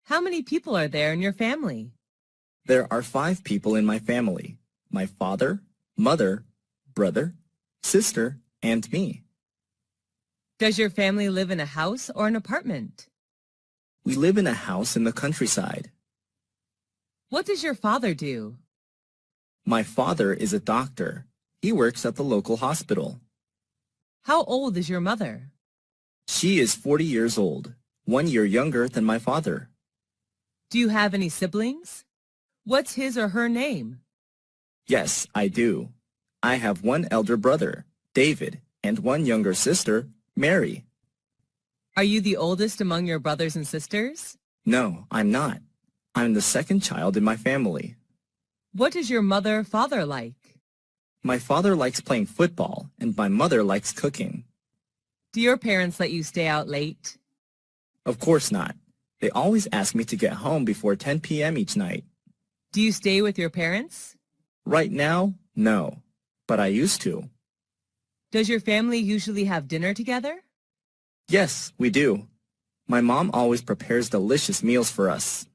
How many people are there in your family? There are 5 people in my family. My father, mother, brother, sister, and me. Does your family live in a house or an apartment? We live in a house in the countryside. What does your father do? My father is a doctor. He works at the local hospital. How old is your mother? She is 40 years old, 1 year younger than my father. Do you have any siblings? What's his or her name? Yes, I do. I have 1 elder brother, David, and 1 younger sister, Mary. Are you the oldest among your brothers and sisters? No, I'm not. I'm the 2nd child in my family. What is your mother-father like? My father likes playing football, and my mother likes cooking. Do your parents let you stay out late? Of course not. They always ask me to get home before 10 p.m. each night. Do you stay with your parents? Right now, no, but I used to. Does your family usually have dinner together? Yes, we do. My mom always prepares delicious meals for us.